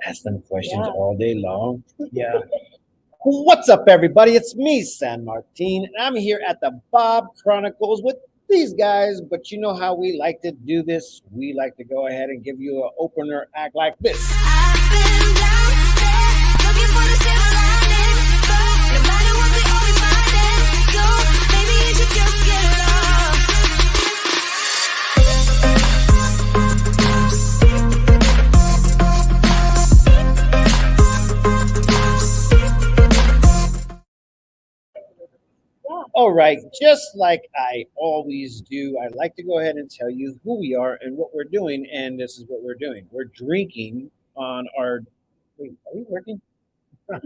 Ask them questions all day long. Yeah. What's up, everybody? It's me, San Martin, and I'm here at the B.A.W.B Chronicles with these guys. But you know how we like to do this? We like to go ahead and give you an opener act like this. I've been down there looking for the silver lining, but no matter what we always find it. Go, maybe you should just get lost. All right, just like I always do, I like to go ahead and tell you who we are and what we're doing, and this is what we're doing. We're drinking on our. Wait, are we working?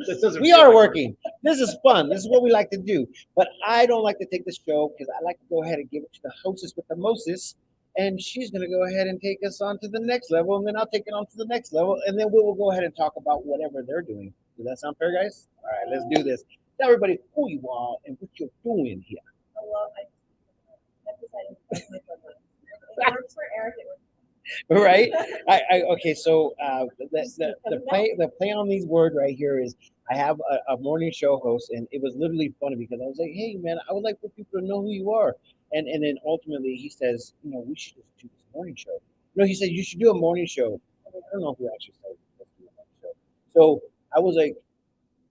This doesn't We feel are like- working. This is fun. This is what we like to do. But I don't like to take the show because I like to go ahead and give it to the hostess with the mostest. And she's going to go ahead and take us on to the next level. And then I'll take it on to the next level. And then we will go ahead and talk about whatever they're doing. Does that sound fair, guys? All right, let's do this. Tell everybody who you are and what you're doing here. Well, I decided to take my phone. It works for Eric. It works. Right? Okay. So the play on these words right here is I have a morning show host, and it was literally funny because I was like, "Hey, man, I would like for people to know who you are," and then ultimately he says, we should just do this morning show. No, he said you should do a morning show. I don't know who actually said let's do a morning show. So I was like,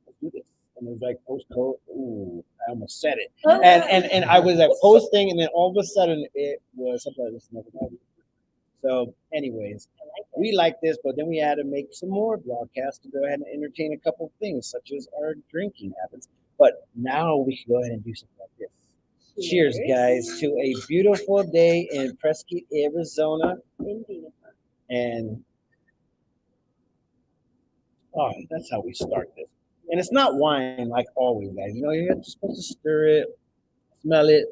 let's do this. And it was like post code. Ooh, I almost said it. And I was like posting, and then all of a sudden it was something I just never done. So, anyways, we like this, but then we had to make some more broadcasts to go ahead and entertain a couple of things, such as our drinking habits. But now we can go ahead and do something like this. Cheers, guys, to a beautiful day in Prescott, Arizona. And that's how we start this. And it's not wine like always, guys. You're just supposed to stir it, smell it,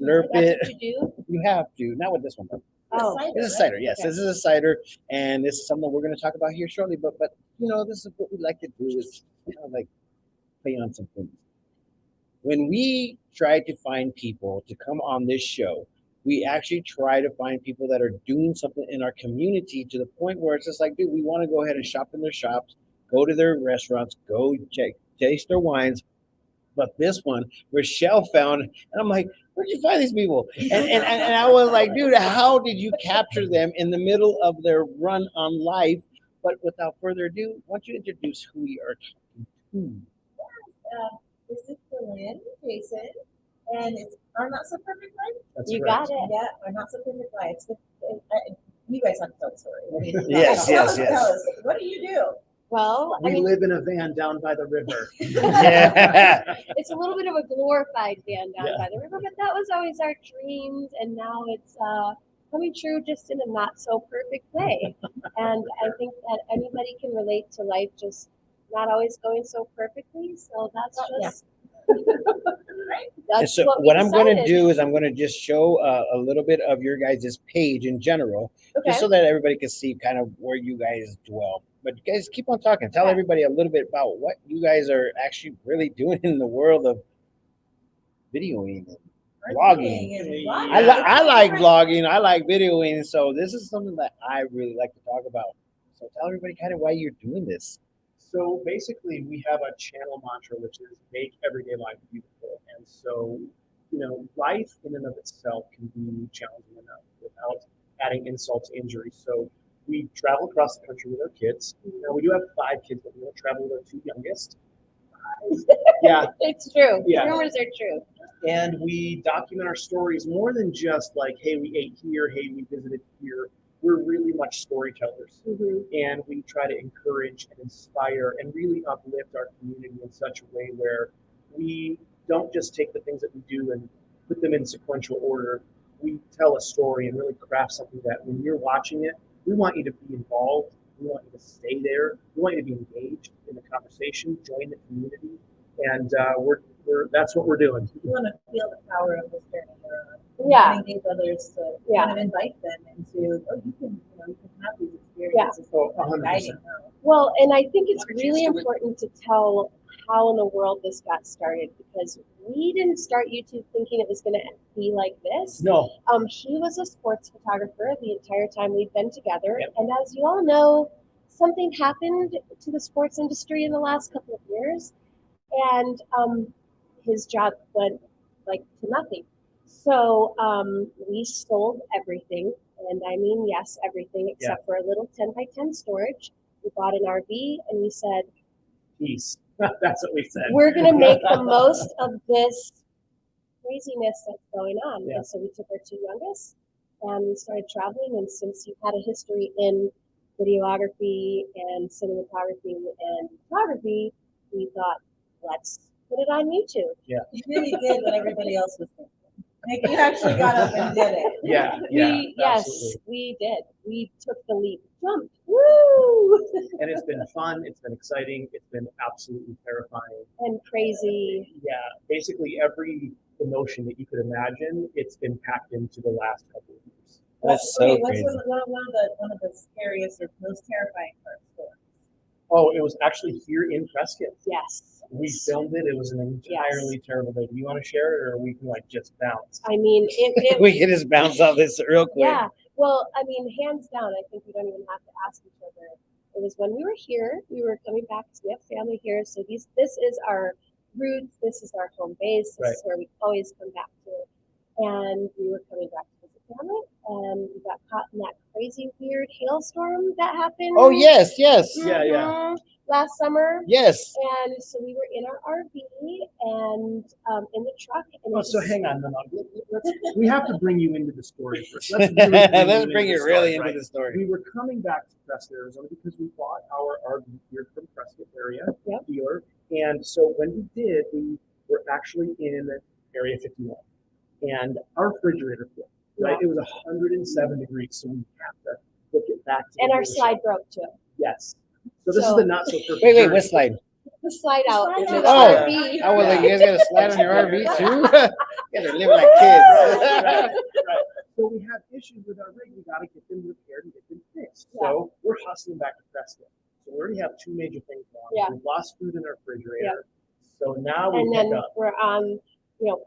slurp it. That's what you do? You have to. Not with this one, though. Oh, It's a cider, yes. This is a cider, and this is something we're going to talk about here shortly. But this is what we like to do is like play on some things. When we try to find people to come on this show, we actually try to find people that are doing something in our community to the point where it's just like, dude, we want to go ahead and shop in their shops, go to their restaurants, go taste their wines. But this one, Rochelle found, and I'm like, where'd you find these people? And I was like, dude, how did you capture them in the middle of their run on life? But without further ado, why don't you introduce who we are talking to? This is Dellynn, Jason, and it's our Not So Perfect Life. That's You correct. got it. Yeah, our Not So Perfect Life. You guys have to tell the story. I mean, Yes, tell yes, us, yes. Tell us, what do you do? Well, I We mean, live in a van down by the river. Yeah. it's a little bit of a glorified van down Yeah. by the river, but that was always our dreams, and now it's coming true just in a not so perfect way. And I think that anybody can relate to life just not always going so perfectly. So that's just And that's so what we what I'm going to decided. do is I'm going to just show a little bit of your guys' page in general, Okay. just so that everybody can see kind of where you guys dwell. But you guys keep on talking. Tell Yeah. everybody a little bit about what you guys are actually really doing in the world of videoing and vlogging. I like vlogging. I like videoing. So this is something that I really like to talk about. So tell everybody kind of why you're doing this. So basically, we have a channel mantra, which is make everyday life beautiful. And so, life in and of itself can be challenging enough without adding insult to injury. So we travel across the country with our kids. Now, we do have 5 kids, but we don't travel with our 2 youngest. Yeah. It's true. Yeah. Rumors are true. And we document our stories more than just like, hey, we ate here, hey, we visited here. We're really much storytellers. Mm-hmm. And we try to encourage and inspire and really uplift our community in such a way where we don't just take the things that we do and put them in sequential order. We tell a story and really craft something that when you're watching it, we want you to be involved. We want you to stay there. We want you to be engaged in the conversation, join the community, and that's what we're doing. You want to feel the power of this journey. Yeah. Engage others to Yeah. kind of invite them into, you can have these experiences. Oh, kind of 100%. guiding them. Well, and I think it's Why don't you really just do it? important to tell how in the world this got started because we didn't start YouTube thinking it was going to be like this. No, He was a sports photographer the entire time we've been together, Yep. and as you all know, something happened to the sports industry in the last couple of years, and his job went like to nothing. So we sold everything, and I mean yes, everything except for a little 10 by 10 storage. We bought an RV, and we said, Peace. That's what we said. we're going to make the most of this craziness that's going on. Yeah. And so we took our two youngest and we started traveling. And since you had a history in videography and cinematography and photography, we thought, let's put it on YouTube. You really did what everybody else was thinking. Like you actually got up and did it. Yeah. Yes, absolutely. we did. We took the leap, jumped. Woo! And it's been fun. It's been exciting. It's been absolutely terrifying. And crazy. Yeah, basically every emotion that you could imagine, it's been packed into the last couple of years. That's so What's crazy. one of the scariest or most terrifying parts for us? Oh, it was actually here in Prescott. Yes. We filmed it. It was an entirely terrible day. Do you want to share it, or we can like just bounce? I mean, it We can just bounce off this real quick. yeah. Well, I mean, hands down, I think we don't even have to ask each other. It was when we were here, we were coming back because we have family here. So this is our roots. This is our home base. This is where we always come back to. And we were coming back to visit family, and we got caught in that crazy, weird hailstorm that happened. Oh yes, yes, Mhm, last summer. yes. And so we were in our RV and in the truck. And Oh, so hang on, we have to bring you into the story first. Let's Bring it really into the story. We were coming back to Prescott, Arizona, because we bought our RV here from Prescott area dealer, and so when we did, we were actually in Area 51, and our refrigerator flipped. Right, it was 107 degrees, so we have to look it back. To and the our dealership. slide broke too. Yes. So this is the not so perfect. Wait, journey. what slide? The slide out Slide into out. the Oh. RV. Oh, well, like, you guys got a slide on your RV too? You guys are living like Right. kids. So we have issues with our rig. We got to get them repaired and get them fixed. So we're hustling back to Prescott. So we already have two major things wrong. Yeah. We've lost food in our refrigerator. So now we And pick then up. we're on,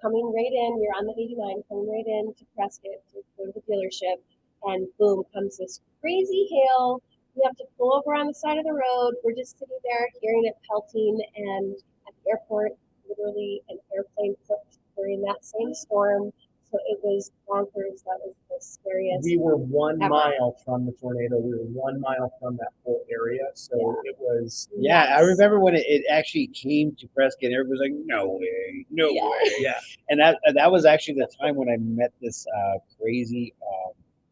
coming right in. We're on the 89, coming right in to Prescott to go to the dealership, and boom comes this crazy hail. We have to pull over on the side of the road. We're just sitting there hearing it pelting, and at the airport, literally an airplane flipped during that same storm. So it was bonkers. That was the scariest. We were 1 ever. mile from the tornado. We were 1 mile from that whole area. So it was. Yeah, I remember when it actually came to Prescott, everybody was like, no way, no way. Yeah. And that was actually the time when I met this crazy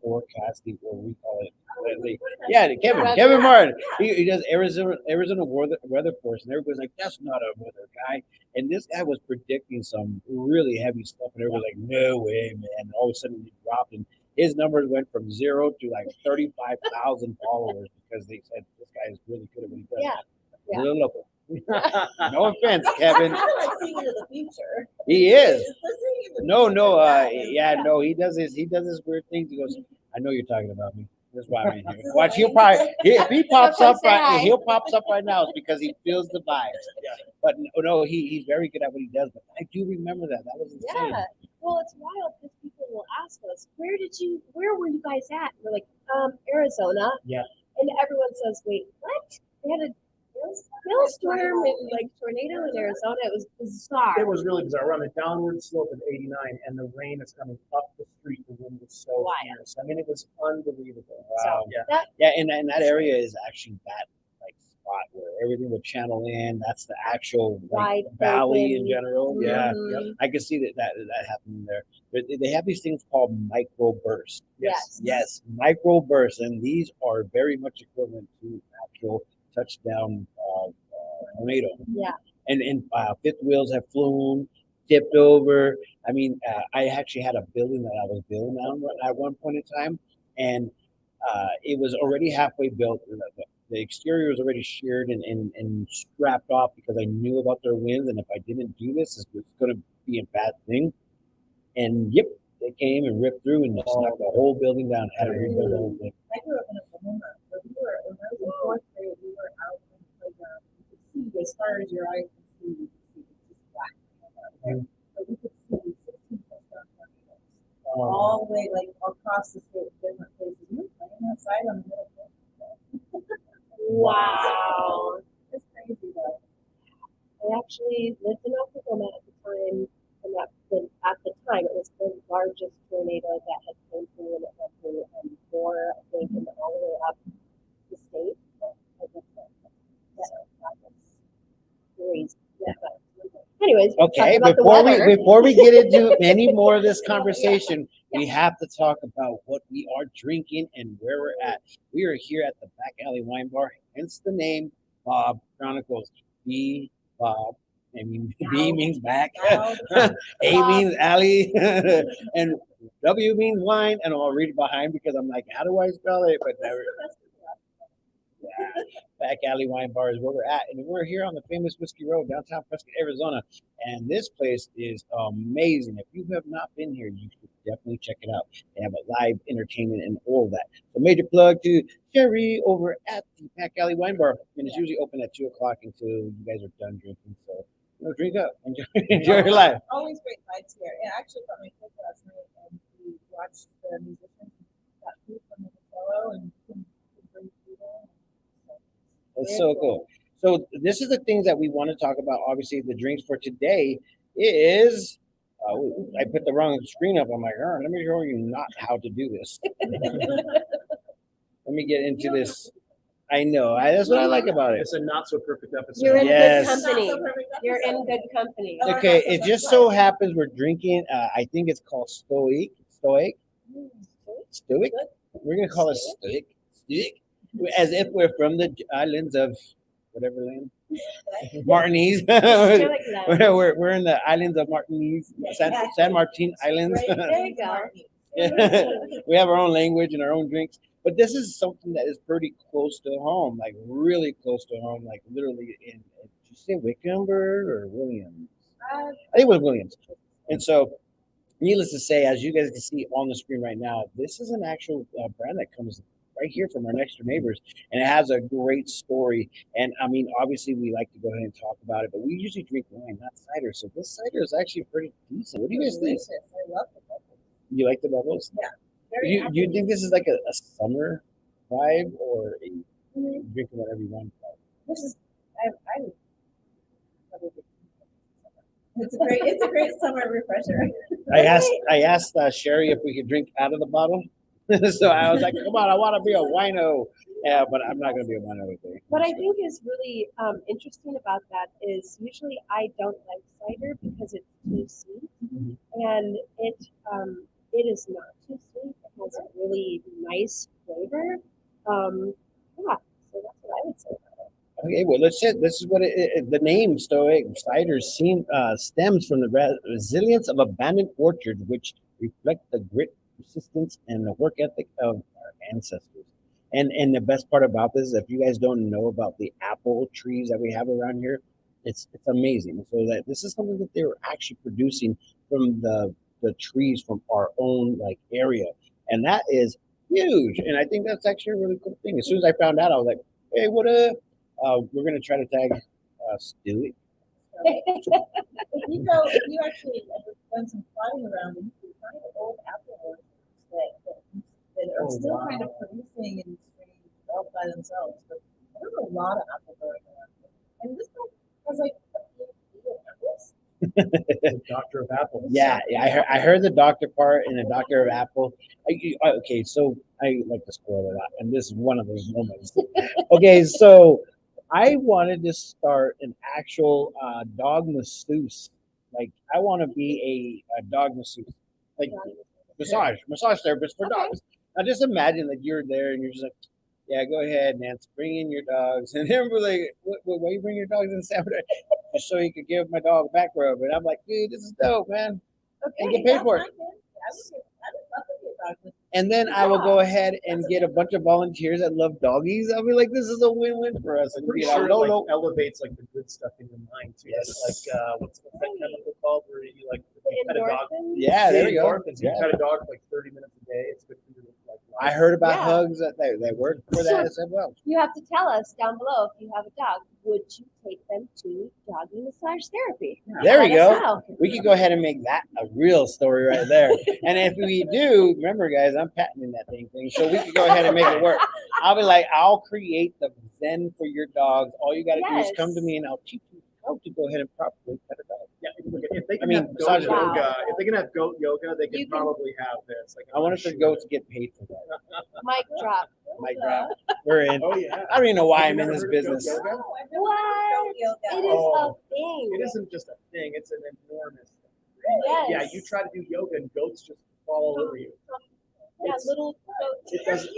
forecasting, or we call it. Kevin Martin. He does Arizona weather force, and everybody's like, that's not a weather guy. And this guy was predicting some really heavy stuff, and everybody's like, no way, man. And all of a sudden he dropped, and his numbers went from 0 to like 35,000 followers because they said this guy is really good at what he does. Yeah. Little local. No offense, Kevin. I kind of like seeing into the future. He is. No, Yeah. he does this weird thing. He goes, I know you're talking about me. That's why I'm in here. Watch, if he pops up right now, it's because he feels the vibes. Yeah. But no, he's very good at what he does. But I do remember that. That was insane. Yeah. Well, it's wild because people will ask us, where were you guys at? And we're like, Arizona. Yeah. And everyone says, wait, what? They had a hailstorm and like tornado in Arizona. It was bizarre. It was really bizarre. We're on a downward slope of 89, and the rain is coming up the street. The wind was so Wild. fierce. I mean, it was unbelievable. Wow. Yeah. Yeah, and that area is actually that like spot where everything would channel in. That's the actual Wide valley open. in general. Yeah. Mhm. I can see that happening there. They have these things called microbursts. Yes, microbursts, and these are very much equivalent to actual touchdown tornado. Yeah. And fifth wheels have flown, tipped over. I mean, I actually had a building that I was building on at one point in time, and it was already halfway built. The exterior was already sheared and strapped off because I knew about their winds, and if I didn't do this, it was going to be a bad thing. And yep, they came and ripped through and just knocked the whole building down. Had to rebuild the whole thing. I grew up in Oklahoma, so when I was in fourth grade, we were out on the playground. You could see as far as your eye could see, you could see it's just black. But we could see 16 touchdown tornadoes all the way like across the state, different places. We were playing outside on the middle. Wow. It's crazy though. I actually lived in Oklahoma at the time, and at the time it was the largest tornado that had come through, and it went through four, I think, and all the way up the state. I think so. That was crazy. Yeah, but anyways, Okay, talking about the before weather. we get into any more of this conversation, we have to talk about what we are drinking and where we're at. We are here at the Back Alley Wine Bar, hence the name B.A.W.B Chronicles. B.A.W.B. I mean, B means back, A means alley, and W means wine. And I'll read it behind because I'm like, how do I spell it? But never. Yeah, Back Alley Wine Bar is where we're at, and we're here on the famous Whiskey Road, downtown Prescott, Arizona. And this place is amazing. If you have not been here, you should definitely check it out. They have a live entertainment and all that. So, major plug to Sherry over at the Back Alley Wine Bar, and it's usually open at 2 o'clock until you guys are done drinking. So, drink up, enjoy your life. Always great vibes here. And I actually got my kids last night and we watched the musicians, got food from the cello and can bring food in. It's so cool. So this is the things that we want to talk about. Obviously, the drinks for today is. I put the wrong screen up. I'm like, let me show you not how to do this. Let me get into this. I know. That's what I like about it. It's a not so perfect episode. You're in Yes. good company. Not so perfect You're in episode. good company. Oh, Okay, it just so happens we're drinking. I think it's called Stoic. Stoic. We're gonna call it Stoic. Stoic. As if we're from the islands of whatever land. Martinez. You're like that. we're in the islands of Martinez, San Martin Islands. There you go. We have our own language and our own drinks. But this is something that is pretty close to home, like really close to home, like literally in, did you say Wickenburg or Williams? I think it was Williams. And so, needless to say, as you guys can see on the screen right now, this is an actual brand that comes right here from our next door neighbors, and it has a great story. And I mean, obviously, we like to go ahead and talk about it, but we usually drink wine, not cider. So this cider is actually pretty decent. What do you guys think? Delicious. I love the bubbles. You like the bubbles? Very Do you think this is like a summer vibe or a drink whatever you want? This is I would probably do it's a great summer refresher. I asked Sherry if we could drink out of the bottle, so I was like, "Come on, I want to be a wino." Yeah, but I'm not gonna be a wino today. What I think is really interesting about that is usually I don't like cider because it's too sweet, and it is not too sweet. It has a really nice flavor. Yeah, so that's what I would say about it. Okay, well, this is what the name Stoic Cider stems from the resilience of abandoned orchards, which reflect the grit, persistence, and the work ethic of our ancestors. And the best part about this is if you guys don't know about the apple trees that we have around here, it's amazing. So that this is something that they were actually producing from the trees from our own like area, and that is huge. And I think that's actually a really cool thing. As soon as I found out, I was like, "Hey, what up?" We're gonna try to tag Stewie. If you actually have done some plotting around, and you can find old apple orchards that are still kind of producing and all by themselves. But there's a lot of apple growing around here. And this one has like a PhD in apples. Doctor of Apples. Yeah, I heard the doctor part and the doctor of apple. Okay, so I like to spoil it out, and this is one of those moments. Okay, so I wanted to start an actual dog masseuse. Like I want to be a dog masseuse, like massage therapist for dogs. Now just imagine that you're there and you're just like, yeah, go ahead, Nance, bring in your dogs. And everyone's like, why you bring your dogs in Saturday? Just so you could give my dog a back rub. And I'm like, dude, this is dope, man. And get paid for it. And then I will go ahead and get a bunch of volunteers that love doggies. I'll be like, this is a win-win for us. And Pretty you know, sure it no, like, no. elevates like the good stuff in your mind too. Yes. It's like what's that chemical called where you like you pet a dog? Endorphins? Yeah, there we go. Endorphins. You Yeah. pet a dog for like 30 minutes a day. It's good for your like I heard about Yeah. hugs that work for that as well. You have to tell us down below if you have a dog. Would you take them to doggy massage therapy? There we Let us go. know. We could go ahead and make that a real story right there. And if we do, remember, guys, I'm patenting that thing. So we could go ahead and make it work. I'll be like, I'll create the Zen for your dogs. All you got to do is come to me, and I'll teach you how to go ahead and properly pet a dog. Yeah, if they can mean, have goat massage yoga, Wow. if they can have goat yoga, they You can can- probably have this. Like, I want us to sure. go to get paid for that. Mic drop. Mic drop. We're in. Oh yeah. I don't even know why Have I'm you in never this heard of goat business. yoga? Oh, I've never What? done yoga. It is Oh. a thing. It isn't just a thing; it's an enormous thing. Yes. Yeah, you try to do yoga and goats just fall all over you. Yeah, It's- little goats. It doesn't.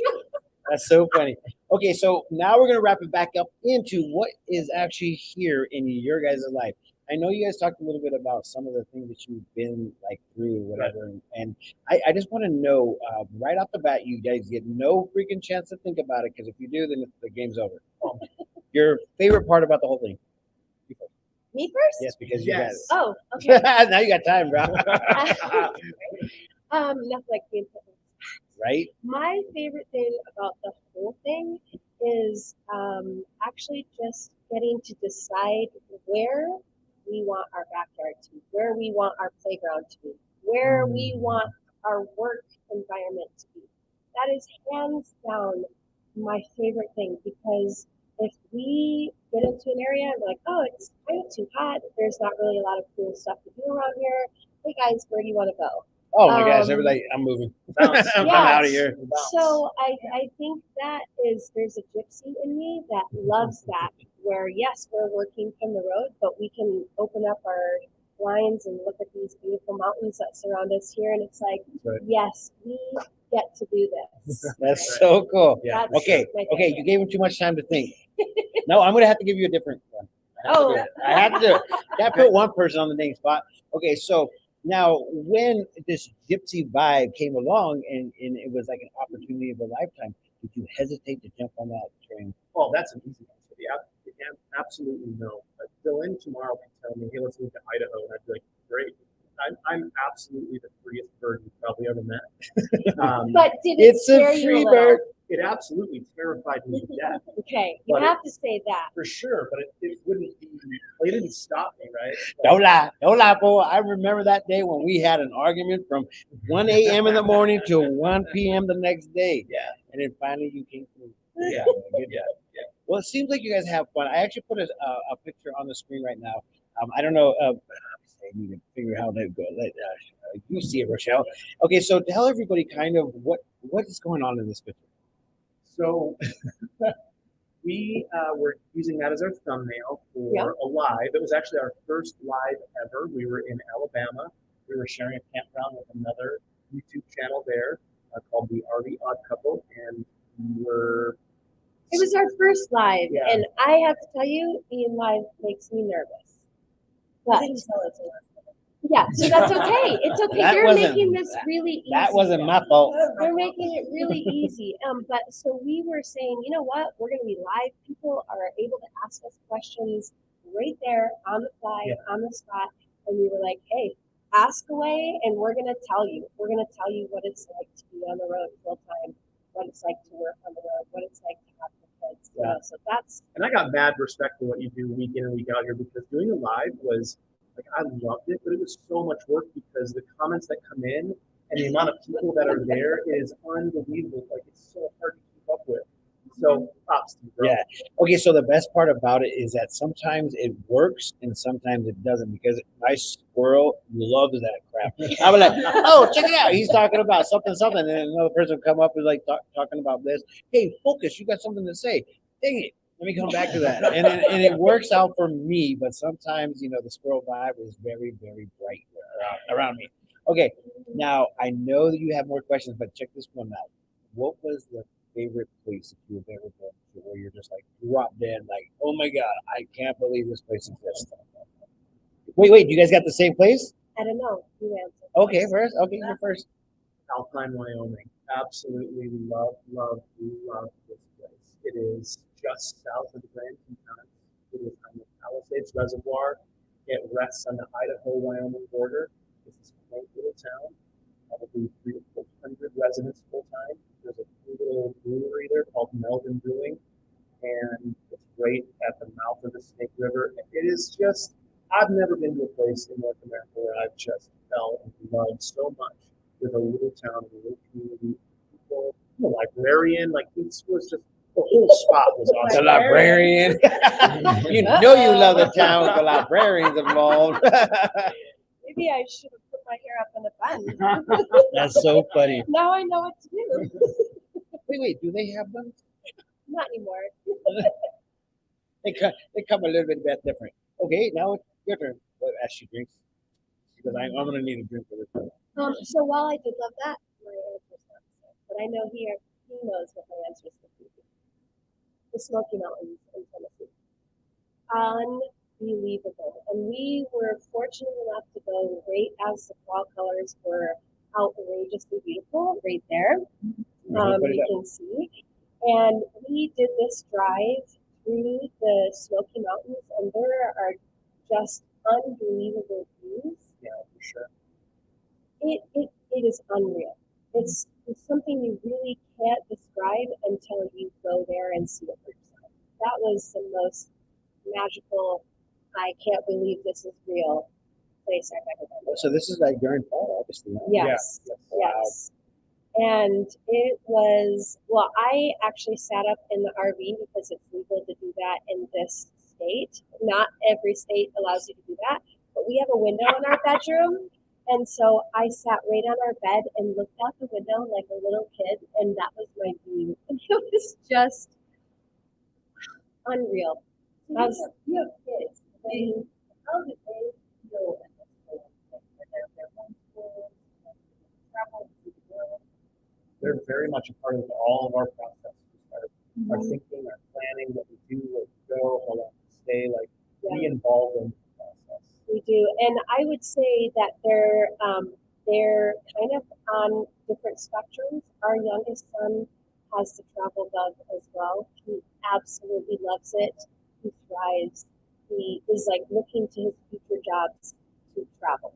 That's so funny. Okay, so now we're gonna wrap it back up into what is actually here in your guys' life. I know you guys talked a little bit about some of the things that you've been like through, whatever, and I just want to know right off the bat, you guys get no freaking chance to think about it because if you do, then the game's over. Your favorite part about the whole thing? Me first? Yes, because you Yes. Oh, okay. got it. Now you got time, bro. Nothing like being put in. Right? My favorite thing about the whole thing is actually just getting to decide where we want our backyard to be, where we want our playground to be, where we want our work environment to be. That is hands down my favorite thing because if we get into an area and we're like, oh, it's kind of too hot, there's not really a lot of cool stuff to do around here. Hey guys, where do you want to go? Oh my gosh, Um, everybody, I'm moving. Bounce. I'm Yes. out of here. So I think that is there's a gypsy in me that loves that where yes we're working from the road but we can open up our blinds and look at these beautiful mountains that surround us here and it's like Right. yes we get to do this. That's so cool. Yeah. That's Okay, my okay, favorite. you gave him too much time to think. No, I'm gonna have to give you a different one. Oh. I have to do it. Gotta put one person on the name spot. Okay, so now when this gypsy vibe came along and it was like an opportunity of a lifetime, did you hesitate to jump on that train? Oh, that's an easy answer. Yeah, absolutely no. Dylan tomorrow can tell me, hey, let's move to Idaho, and I'd be like, great. I'm absolutely the freest bird you've probably ever met. But did it It's a scare you a free little? bird. It absolutely terrified me to death, Okay, you But have to say that. for sure. But it wouldn't be. It didn't stop me, right? Don't lie, boy. I remember that day when we had an argument from 1 a.m. in the morning to 1 p.m. the next day. Yeah. And then finally you came through. Yeah. Good job. Well, it seems like you guys have fun. I actually put a picture on the screen right now. I don't know. I need to figure out how that goes. You see it, Rochelle. Okay, so tell everybody kind of what is going on in this picture. So we were using that as our thumbnail for Yeah. a live. It was actually our first live ever. We were in Alabama. We were sharing a campground with another YouTube channel there called the RV Odd Couple, and we were. It was our first live, Yeah. and I have to tell you, being live makes me nervous. But You didn't tell it to us. yeah, so that's okay. It's okay. That You're wasn't- making this really easy. That wasn't my fault. We're making it really easy. But so we were saying, you know what? We're going to be live. People are able to ask us questions right there on the fly, Yeah. on the spot. And we were like, hey, ask away, and we're going to tell you. We're going to tell you what it's like to be on the road full time, what it's like to work on the road, what it's like to have the kids. You know, so that's And I got mad respect for what you do week in and week out here because doing a live was like I loved it, but it was so much work because the comments that come in and the amount of people that are there is unbelievable. Like it's so hard to keep up with. So props to you, bro. Yeah. Okay, so the best part about it is that sometimes it works and sometimes it doesn't because my squirrel loves that crap. I'm like, oh, check it out. He's talking about something, and then another person come up and like talking about this. Hey, focus, you got something to say. Dang it. Let me come back to that. And it works out for me, but sometimes, the squirrel vibe is very, very bright around me. Okay, now I know that you have more questions, but check this one out. What was the favorite place that you've ever been to where you're just like drop dead, like, oh my God, I can't believe this place exists? Wait, you guys got the same place? I don't know. You answer. Okay, first. Okay, you're first. Alpine, Wyoming. Absolutely love this place. It is just south of the Grand Tetons. It is on the Palisades Reservoir. It rests on the Idaho-Wyoming border. It's this quaint little town, probably 300 to 400 residents full time. There's a local brewery there called Melvin Brewing, and it's right at the mouth of the Snake River. It is just, I've never been to a place in North America where I've just fell in love so much with a little town, a little community, people, the librarian, like this was just, the whole spot was The awesome. librarian. You know you love the town with the librarians involved. Maybe I should have put my hair up in a bun. That's so funny. Now I know what to do. Wait, do they have them? Not anymore. They come a little bit different. Okay, now it's your turn. Well, as she drinks, because I'm gonna need a drink for this one. So while I did love that, my answer's not the same. But I know he knows what my answer is going to be. The Smoky Mountains in Tennessee. Unbelievable. And we were fortunate enough to go right as the fall colors were outrageously beautiful right there. You can see. And we did this drive through the Smoky Mountains, and there are just unbelievable views. Yeah, for sure. It is unreal. It's something you really can't describe until you go there and see it for yourself. That was the most magical, I can't believe this is real place I've ever been. So this is like during fall, obviously. Huh? Yes, yes. And it was, well, I actually sat up in the RV because it's legal to do that in this state. Not every state allows you to do that, but we have a window in our bedroom. And so I sat right on our bed and looked out the window like a little kid, and that was my view. And it was just unreal. So you have kids. How did they feel at this point? They're homeschooled, travel to the world. They're very much a part of all of our process. Our thinking, our planning, what we do, where we go, how long we stay, like we involve them in the process. We do, and I would say that they're kind of on different spectrums. Our youngest son has the travel bug as well. He absolutely loves it. He thrives. He is like looking to his future jobs to travel.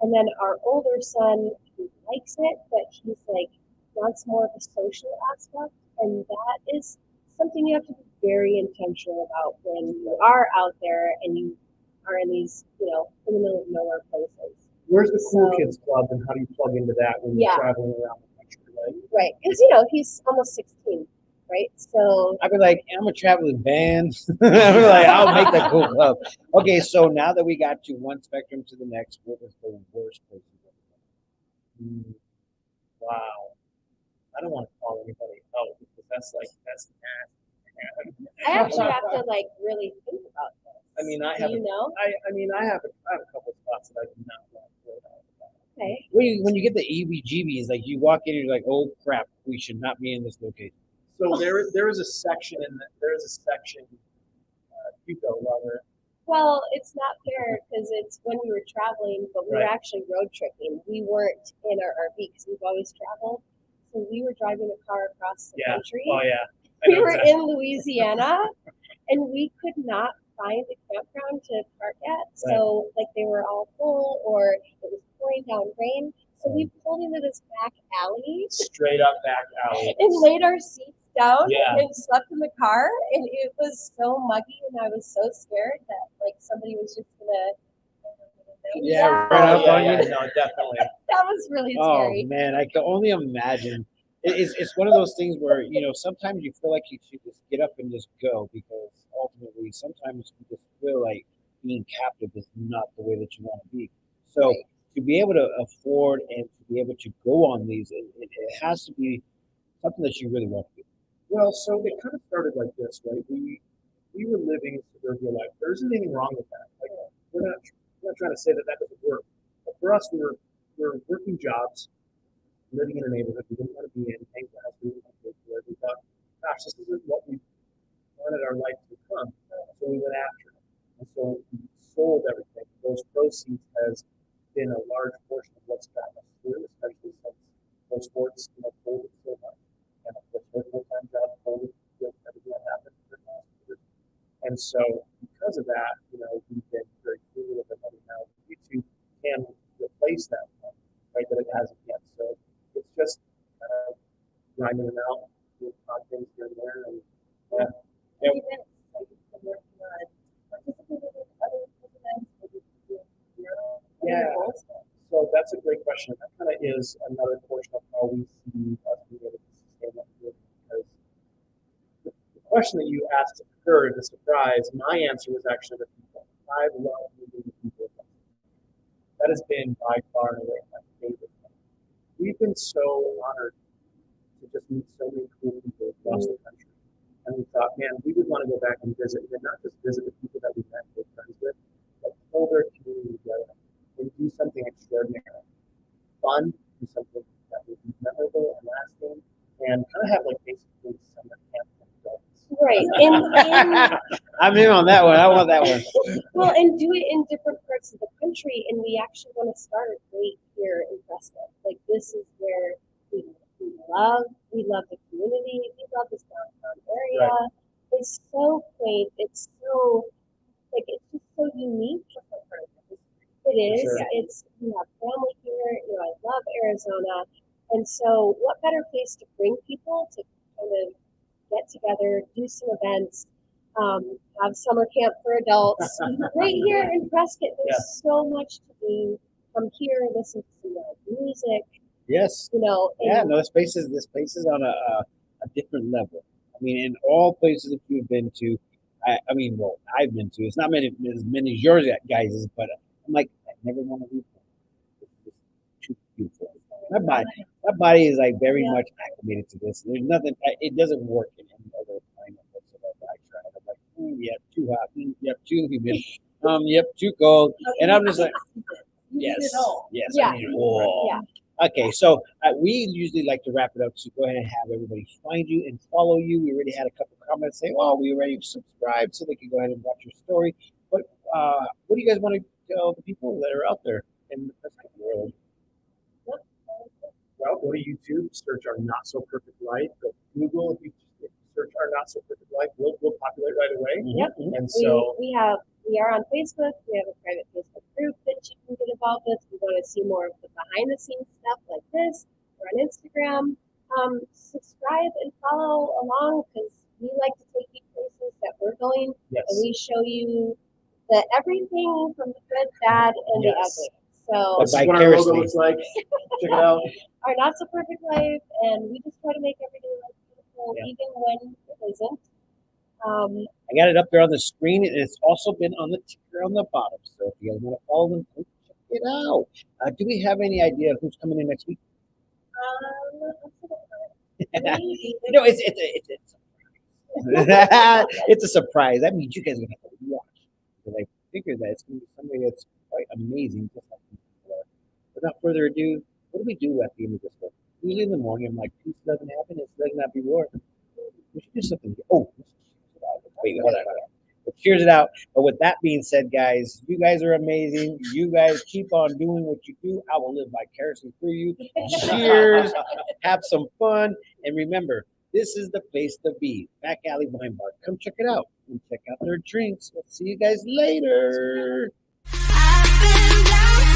And then our older son, he likes it, but he's like wants more of a social aspect, and that is something you have to be very intentional about when you are out there and you are in these, in the middle of nowhere places. Where's the Cool So- Kids Club, and how do you plug into that when you're traveling around the country, right? Right, because he's almost 16, right? So I'd be like, I'm a traveling band. I'd be like, I'll make the cool club. Okay, so now that we got to one spectrum to the next, what was the worst place you've ever been? Wow. I don't want to call anybody out because that's nasty. I actually have to like really think about this. I mean, I Do have. you know? I have a couple of spots that I do not want to go down. Okay. When you get the EBGBs, like you walk in and you're like, oh crap, we should not be in this location. So there is a section you go, Lover. Well, it's not fair because it's when we were traveling, but we were Right. actually road tripping. We weren't in our RV because we've always traveled. So we were driving a car across the country. Oh yeah. We were in Louisiana, and we could not find a campground to park at. So like they were all full, or it was pouring down rain. So we pulled into this back alley Straight up back alley. and laid our seats down Yeah. and slept in the car. And it was so muggy, and I was so scared that like somebody was just gonna. Yeah, run up on you. No, definitely. That was really Oh scary. man, I can only imagine. It's one of those things where sometimes you feel like you should just get up and just go, because ultimately sometimes you just feel like being captive is not the way that you want to be. So to be able to afford and to be able to go on these, it has to be something that you really want to do. Well, so it kind of started like this, right? We were living suburbia life. There isn't anything wrong with that. Like we're not trying to say that doesn't work. But for us, we were working jobs, living in a neighborhood we didn't want to be in, paying for house we didn't want to pay for. We thought, gosh, this isn't what we wanted our life to become. So we went after it. And so we sold everything. Those proceeds has been a large portion of what's gotten us through, especially since those sports, folded so much. And of course, our full-time job folded with everything that happened for the last year. And so because of that, we've been very frugal with the money now. YouTube can replace that money, right, that it hasn't yet. So it's just grinding them out, that's a great question. That kind of is another portion of how we see us being able to sustain that group. Because the question that you asked her, the surprise, my answer was actually the people. I love meeting the people. That has been by far and away my favorite thing. We've been so honored to just meet so many cool people across the country. And we thought, man, we would want to go back and visit, and not just visit the people that we've met and friends with, but pull their community together and do something extraordinary. Fun, do something that would be memorable and lasting, and kind of have like basically summer camp for adults. Right. I'm in on that one. I want that one. Well, and do it in different parts of the country. And we actually want to start right here in Prescott. Like, this is where we love the community. We love this downtown area. Right. It's so quaint. It's so, like, it's just so unique. It is. Sure. It's, we have family here. You know, I love Arizona. And so what better place to bring people to kind of get together, do some events, have summer camp for adults. Right here in Prescott, there's so much to do. Come here, listen to some live music. Yes. You know, Yeah, and no, this place is on a different level. I mean, in all places that you've been to, I mean, well, I've been to. It's not as many as yours guys is, but I'm like, I never want to leave. It's too beautiful. My body is like very much acclimated to this. There's nothing. It doesn't work in any other climate whatsoever. I tried. I'm like, yep, too hot. Yep, too humid. Yep, too cold. And I'm just like, yes, yes. Yeah. I mean, whoa. Yeah. Okay, so we usually like to wrap it up. So go ahead and have everybody find you and follow you. We already had a couple comments saying, "Oh, we already subscribed," so they can go ahead and watch your story. But what do you guys want to tell the people that are out there in the Prescott world? Well, go to YouTube, search our Not So Perfect Life. Go to Google, if you search our Not So Perfect Life, we'll populate right away. Yep. And so, we are on Facebook. We have a private Facebook group that you can get involved with. If you want to see more of the behind the scenes stuff like this, we're on Instagram. Subscribe and follow along, because we like to take you places that we're going, yes. and we show you the everything from the good, bad, and the Yes. ugly. So This is what our logo looks like. Check it out. our not so perfect life, and we just try to make everyday life beautiful, Yeah. even when it isn't. I got it up there on the screen, and it's also been on the ticker on the bottom. So if you guys want to follow them, go check it out. Do we have any idea who's coming in next week? Maybe. No, it's it's a surprise. That means you guys are gonna have to watch. Because I figure that it's gonna be somebody that's quite amazing, just like before. Without further ado, what do we do at the end of this book? Usually in the morning, I'm like, this doesn't happen, it doesn't have to be war. We should do something. Oh, wait, hold on. But cheers it out. But with that being said, guys, you guys are amazing. You guys keep on doing what you do. I will live vicariously through you. Cheers. Have some fun. And remember, this is the place to be. Back Alley Wine Bar. Come check it out and check out their drinks. We'll see you guys later. I've been down.